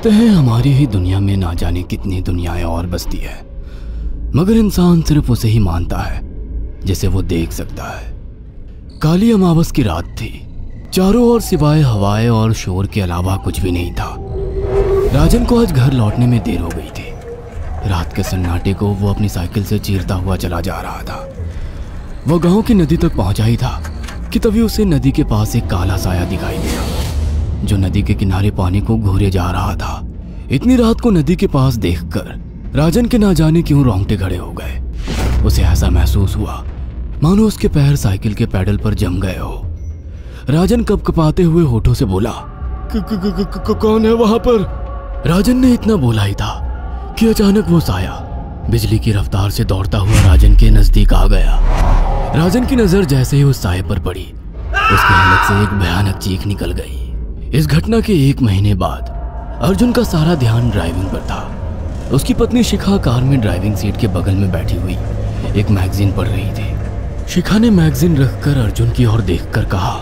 कहते हैं हमारी ही दुनिया में ना जाने कितनी दुनियाएं और बसती है, मगर इंसान सिर्फ उसे ही मानता है जिसे वो देख सकता है। काली अमावस की रात थी। चारों ओर सिवाय हवाएं और शोर के अलावा कुछ भी नहीं था। राजन को आज घर लौटने में देर हो गई थी। रात के सन्नाटे को वो अपनी साइकिल से चीरता हुआ चला जा रहा था। वह गांव की नदी तक पहुंचा ही था कि तभी उसे नदी के पास एक काला साया दिखाई दिया जो नदी के किनारे पानी को घूरे जा रहा था। इतनी रात को नदी के पास देखकर राजन के ना जाने क्यों रोंगटे खड़े हो गए। उसे ऐसा महसूस हुआ मानो उसके पैर साइकिल के पैडल पर जम गए हो। राजन कपकपाते हुए होठों से बोला, कौन है वहां पर? राजन ने इतना बोला ही था कि अचानक वो साया बिजली की रफ्तार से दौड़ता हुआ राजन के नजदीक आ गया। राजन की नजर जैसे ही उस साये पर पड़ी, उसके हलक से एक भयानक चीख निकल गई। इस घटना के 1 महीने बाद अर्जुन का सारा ध्यान ड्राइविंग पर था। उसकी पत्नी शिखा कार में ड्राइविंग सीट के बगल में बैठी हुई एक मैगजीन पढ़ रही थी। शिखा ने मैगजीन रखकर अर्जुन की ओर देखकर कहा,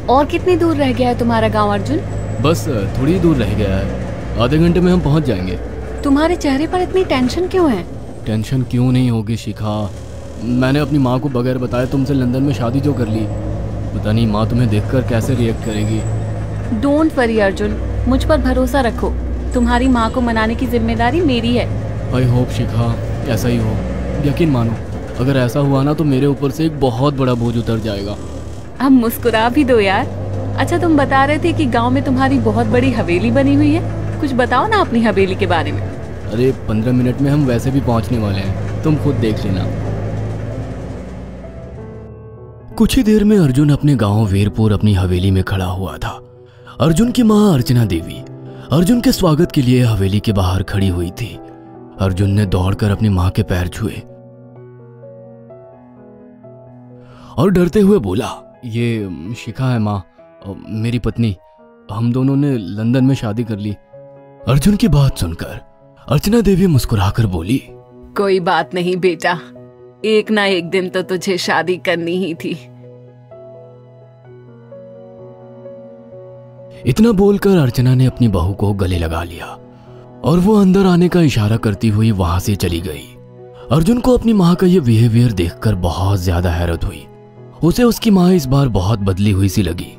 और कितनी दूर रह गया है तुम्हारा गांव अर्जुन? बस थोड़ी दूर रह गया है, आधे घंटे में हम पहुंच जाएंगे। तुम्हारे चेहरे पर इतनी टेंशन क्यों है? टेंशन क्यों नहीं होगी शिखा, मैंने अपनी माँ को बगैर बताए तुमसे लंदन में शादी जो कर ली। पता नहीं माँ तुम्हें देखकर कैसे रिएक्ट करेगी। डोंट वरी अर्जुन, मुझ पर भरोसा रखो। तुम्हारी माँ को मनाने की जिम्मेदारी मेरी है। आई होप शिखा ऐसा ही हो। यकीन मानो अगर ऐसा हुआ ना तो मेरे ऊपर से एक बहुत बड़ा बोझ उतर जाएगा। अब मुस्कुरा भी दो यार। अच्छा, तुम बता रहे थे कि गांव में तुम्हारी बहुत बड़ी हवेली बनी हुई है, कुछ बताओ ना अपनी हवेली के बारे में। अरे 15 मिनट में हम वैसे भी पहुंचने वाले हैं, तुम खुद देख लेना। कुछ ही देर में अर्जुन अपने गांव वीरपुर अपनी हवेली में खड़ा हुआ था। अर्जुन की मां अर्चना देवी अर्जुन के स्वागत के लिए हवेली के बाहर खड़ी हुई थी। अर्जुन ने दौड़कर अपनी मां के पैर छुए और डरते हुए बोला, ये शिखा है मां, मेरी पत्नी। हम दोनों ने लंदन में शादी कर ली। अर्जुन की बात सुनकर अर्चना देवी मुस्कुराकर बोली, कोई बात नहीं बेटा, एक ना एक दिन तो तुझे शादी करनी ही थी। इतना बोलकर अर्चना ने अपनी बहू को गले लगा लिया और वो अंदर आने का इशारा करती हुई वहां से चली गई। अर्जुन को अपनी मां का ये बिहेवियर देखकर बहुत ज्यादा हैरत हुई। उसे उसकी मां इस बार बहुत बदली हुई सी लगी।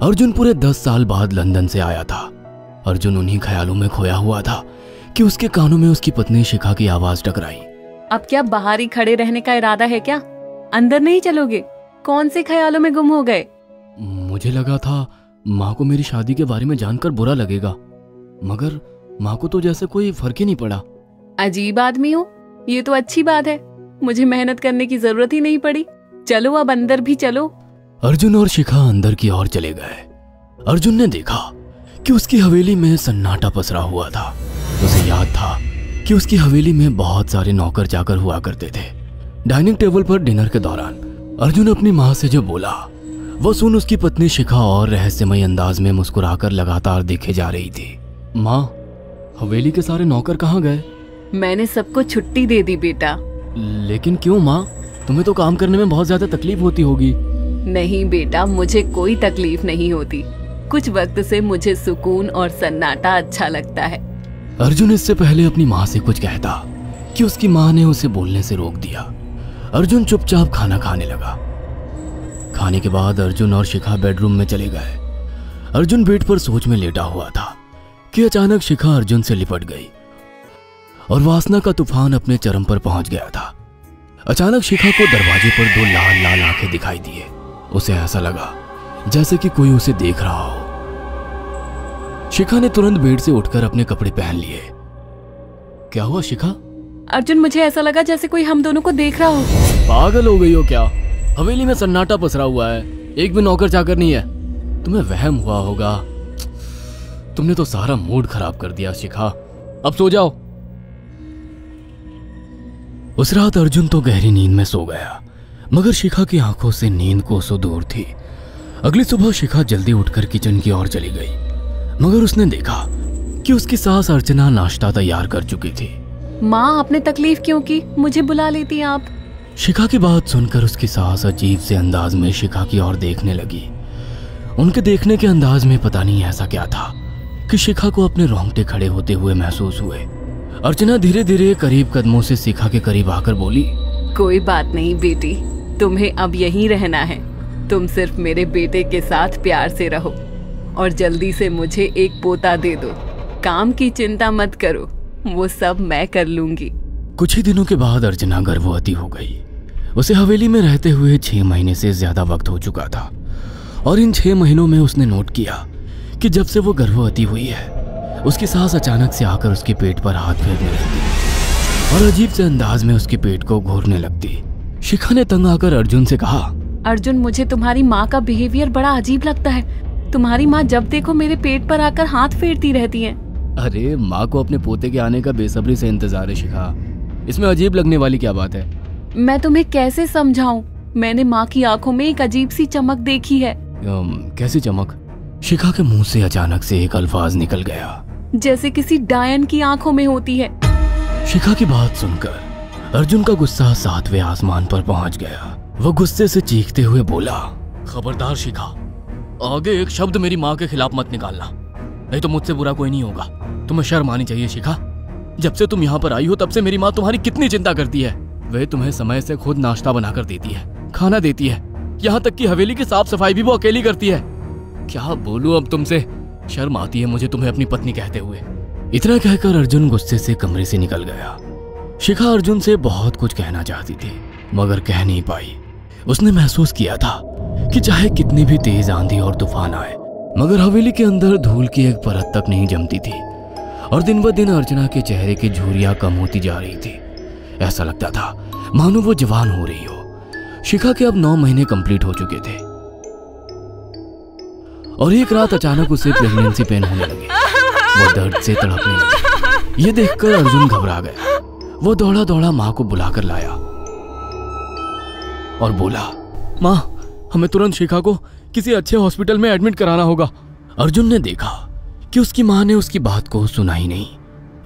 अर्जुन पूरे 10 साल बाद लंदन से आया था। अर्जुन उन्हीं ख्यालों में खोया हुआ था कि उसके कानों में उसकी पत्नी शिखा की आवाज टकराई। अब क्या बाहर ही खड़े रहने का इरादा है क्या? अंदर नहीं चलोगे? कौन से ख्यालों में गुम हो गए? मुझे लगा था माँ को मेरी शादी के बारे में जानकर बुरा लगेगा, मगर माँ को तो जैसे कोई फर्क ही नहीं पड़ा। अजीब आदमी हो, ये तो अच्छी बात है। मुझे मेहनत करने की जरूरत ही नहीं पड़ी। चलो अब अंदर भी चलो। अर्जुन और शिखा अंदर की ओर चले गए। अर्जुन ने देखा कि उसकी हवेली में सन्नाटा पसरा हुआ था। उसे याद था कि उसकी हवेली में बहुत सारे नौकर चाकर हुआ करते थे। डाइनिंग टेबल पर डिनर के दौरान अर्जुन अपनी माँ से जो बोला वो सुन उसकी पत्नी शिखा और रहस्यमय अंदाज में मुस्कुराकर लगातार देखे जा रही थी। माँ, हवेली के सारे नौकर कहाँ गए? मैंने सबको छुट्टी दे दी बेटा। लेकिन क्यों माँ, तुम्हें तो काम करने में बहुत ज्यादा तकलीफ होती होगी। नहीं बेटा, मुझे कोई तकलीफ नहीं होती। कुछ वक्त से मुझे सुकून और सन्नाटा अच्छा लगता है। अर्जुन इससे पहले अपनी माँ से कुछ कहता कि उसकी माँ ने उसे बोलने से रोक दिया। अर्जुन चुपचाप खाना खाने लगा। खाने के बाद अर्जुन और शिखा बेडरूम में चले गए। अर्जुन बेड पर सोच में लेटा हुआ था कि अचानक शिखा अर्जुन से लिपट गई और वासना का तूफान अपने चरम पर पहुंच गया था। अचानक शिखा को दरवाजे पर 2 लाल लाल आंखें दिखाई दिए। उसे ऐसा लगा जैसे कि कोई उसे देख रहा हो। शिखा ने तुरंत बेड से उठकर अपने कपड़े पहन लिए। क्या हुआ शिखा? अर्जुन, मुझे ऐसा लगा जैसे कोई हम दोनों को देख रहा हो। पागल हो गई हो क्या? हवेली में सन्नाटा पसरा हुआ है, एक भी नौकर चाकर नहीं है। तुम्हें वहम हुआ होगा। तुमने तो सारा मूड खराब कर दिया शिखा, अब सो जाओ। उस रात अर्जुन तो गहरी नींद में सो गया, मगर शिखा की आंखों से नींद कोसों दूर थी। अगली सुबह शिखा जल्दी उठकर किचन की ओर चली गई, मगर उसने देखा कि उसकी सास अर्चना नाश्ता तैयार कर चुकी थी। माँ, आपने तकलीफ क्यों की? मुझे बुला लेती आप। शिखा की बात सुनकर उसकी सास अजीब से अंदाज में शिखा की ओर देखने लगी। उनके देखने के अंदाज में पता नहीं ऐसा क्या था कि शिखा को अपने रोंगटे खड़े होते हुए महसूस हुए। अर्चना धीरे धीरे करीब कदमों से शिखा के करीब आकर बोली, कोई बात नहीं बेटी, तुम्हें अब यहीं रहना है। तुम सिर्फ मेरे बेटे के साथ प्यार से रहो और जल्दी से मुझे एक पोता दे दो। काम की चिंता मत करो, वो सब मैं कर लूंगी। कुछ ही दिनों के बाद अर्चना गर्भवती हो गई। उसे हवेली में रहते हुए 6 महीने से ज्यादा वक्त हो चुका था और इन 6 महीनों में उसने नोट किया कि जब से वो गर्भवती हुई है, उसकी सास अचानक से आकर उसके पेट पर हाथ फेरने लगती और अजीब से अंदाज में उसके पेट को घूरने लगती। शिखा ने तंग आकर अर्जुन से कहा, अर्जुन, मुझे तुम्हारी माँ का बिहेवियर बड़ा अजीब लगता है। तुम्हारी माँ जब देखो मेरे पेट पर आकर हाथ फेरती रहती है। अरे माँ को अपने पोते के आने का बेसब्री से इंतजार है शिखा, इसमें अजीब लगने वाली क्या बात है? मैं तुम्हें कैसे समझाऊं? मैंने माँ की आंखों में एक अजीब सी चमक देखी है। कैसी चमक? शिखा के मुंह से अचानक से एक अल्फाज निकल गया, जैसे किसी डायन की आंखों में होती है। शिखा की बात सुनकर अर्जुन का गुस्सा 7वें आसमान पर पहुंच गया। वो गुस्से से चीखते हुए बोला, खबरदार शिखा, आगे एक शब्द मेरी माँ के खिलाफ मत निकालना, नहीं तो मुझसे बुरा कोई नहीं होगा। तुम्हें शर्म आनी चाहिए शिखा। जब से तुम यहाँ पर आई हो तब से मेरी माँ तुम्हारी कितनी चिंता करती है। वह तुम्हें समय से खुद नाश्ता बनाकर देती है, खाना देती है, यहाँ तक कि हवेली की साफ सफाई भी वो अकेली करती है। क्या बोलूं अब तुमसे, शर्म आती है मुझे तुम्हें अपनी पत्नी कहते हुए। इतना कहकर अर्जुन गुस्से से कमरे से निकल गया। शिखा अर्जुन से बहुत कुछ कहना चाहती थी मगर कह नहीं पाई। उसने महसूस किया था कि चाहे कितनी भी तेज आंधी और तूफान आए, मगर हवेली के अंदर धूल की एक परत तक नहीं जमती थी और दिन ब दिन अर्चना के चेहरे की झुर्रियां कम होती जा रही थी। ऐसा लगता था मानो वो जवान हो रही हो। शिखा के अब 9 महीने कंप्लीट हो चुके थे और एक रात अचानक उसे प्रेगनेंसी पेन होने लगे। वो दर्द से तड़पने लगी। ये देखकर अर्जुन घबरा गया। वो दौड़ा दौड़ा माँ को बुलाकर लाया और बोला, माँ, हमें तुरंत शिखा को किसी अच्छे हॉस्पिटल में एडमिट कराना होगा। अर्जुन ने देखा कि उसकी माँ ने उसकी बात को सुना ही नहीं।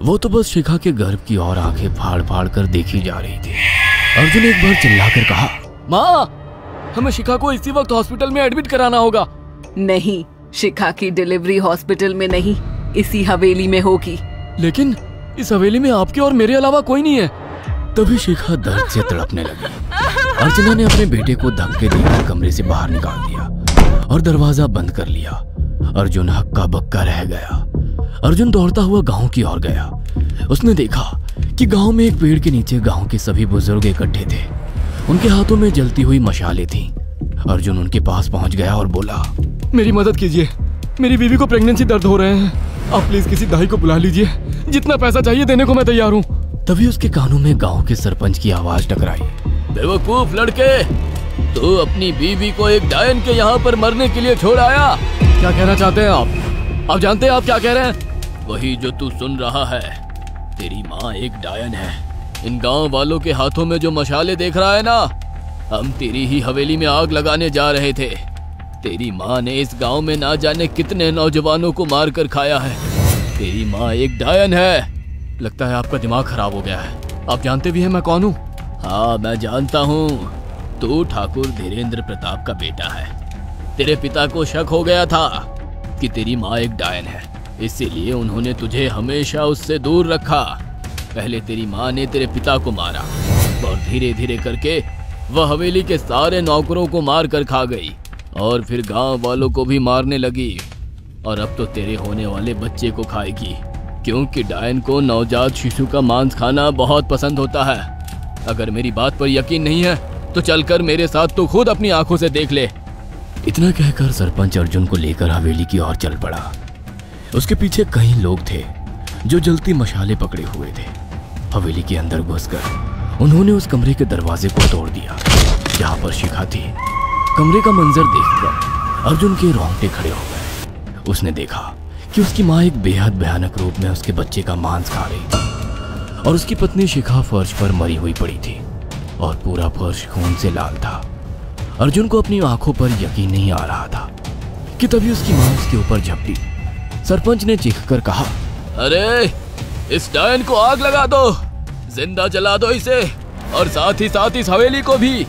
वो तो बस शिखा के गर्भ की ओर आंखें फाड़ फाड़ कर देखी जा रही थी। अर्जुन एक बार चिल्लाकर कहा, माँ, हमें शिखा को इसी वक्त हॉस्पिटल में एडमिट कराना होगा। नहीं, शिखा की डिलीवरी हॉस्पिटल में नहीं, इसी हवेली में होगी। लेकिन इस हवेली में आपके और मेरे अलावा कोई नहीं है। तभी शिखा दर्द से तड़पने लगी। अर्चना ने अपने बेटे को धक्के देकर कमरे से बाहर निकाल दिया और दरवाजा बंद कर लिया। अर्जुन हक्का बक्का रह गया। अर्जुन दौड़ता हुआ गांव की ओर गया। उसने देखा कि गांव में एक पेड़ के नीचे गांव के सभी बुजुर्ग इकट्ठे थे। उनके हाथों में जलती हुई मशालें थीं। अर्जुन उनके पास पहुंच गया और बोला, मेरी मदद कीजिए, मेरी बीवी को प्रेगनेंसी दर्द हो रहे हैं। आप प्लीज किसी दाई को बुला लीजिए, जितना पैसा चाहिए देने को मैं तैयार हूँ। तभी उसके कानों में गांव के सरपंच की आवाज टकराई, बेवकूफ लड़के, तू अपनी बीवी को एक डायन के यहाँ पर मरने के लिए छोड़ आया। क्या कहना चाहते हैं आप? आप जानते हैं आप क्या कह रहे हैं? वही जो तू सुन रहा है। तेरी माँ एक डायन है। इन गांव वालों के हाथों में जो मशाले देख रहा है ना, हम तेरी ही हवेली में आग लगाने जा रहे थे। तेरी माँ ने इस गांव में ना जाने कितने नौजवानों को मार कर खाया है। तेरी माँ एक डायन है। लगता है आपका दिमाग खराब हो गया है। आप जानते भी हैं मैं कौन हूँ? हाँ, मैं जानता हूँ। तू ठाकुर धीरेन्द्र प्रताप का बेटा है। तेरे पिता को शक हो गया था कि तेरी माँ एक डायन है, इसीलिए उन्होंने तुझे हमेशा उससे दूर रखा। पहले तेरी माँ ने तेरे पिता को मारा और धीरे धीरे करके वह हवेली के सारे नौकरों को मार कर खा गई और फिर गांव वालों को भी मारने लगी। और अब तो तेरे होने वाले बच्चे को खाएगी, क्योंकि डायन को नवजात शिशु का मांस खाना बहुत पसंद होता है। अगर मेरी बात पर यकीन नहीं है तो चलकर मेरे साथ तो खुद अपनी आंखों से देख ले। इतना कहकर सरपंच अर्जुन को लेकर हवेली की ओर चल पड़ा। उसके पीछे कई लोग थे जो जलती मशाले पकड़े हुए थे। हवेली के अंदर घुसकर उन्होंने उस कमरे के दरवाजे को तोड़ दिया जहाँ पर शिखा थी। कमरे का मंजर देखकर अर्जुन के रोंगटे खड़े हो गए। उसने देखा कि उसकी माँ एक बेहद भयानक रूप में उसके बच्चे का मांस खा रही थी और उसकी पत्नी शिखा फर्श पर मरी हुई पड़ी थी और पूरा फर्श खून से लाल था। अर्जुन को अपनी आंखों पर यकीन नहीं आ रहा था कि तभी उसकी माँ उसके ऊपर झपटी। सरपंच ने चीखकर कहा, अरे इस डायन को आग लगा दो, जिंदा जला दो इसे और साथ ही इस हवेली को भी।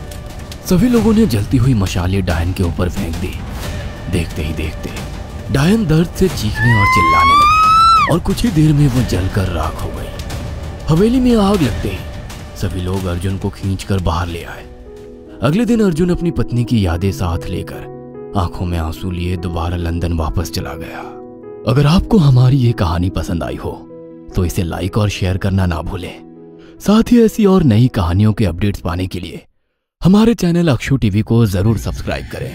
सभी लोगों ने जलती हुई मशाले डायन के ऊपर फेंक दी। देखते ही देखते डायन दर्द से चीखने और चिल्लाने लगी और कुछ ही देर में वो जलकर राख हो गई। हवेली में आग लगते ही सभी लोग अर्जुन को खींचकर बाहर ले आए। अगले दिन अर्जुन अपनी पत्नी की यादें साथ लेकर आंखों में आंसू लिए दोबारा लंदन वापस चला गया। अगर आपको हमारी ये कहानी पसंद आई हो तो इसे लाइक और शेयर करना ना भूलें। साथ ही ऐसी और नई कहानियों के अपडेट्स पाने के लिए हमारे चैनल अक्षु टीवी को जरूर सब्सक्राइब करें।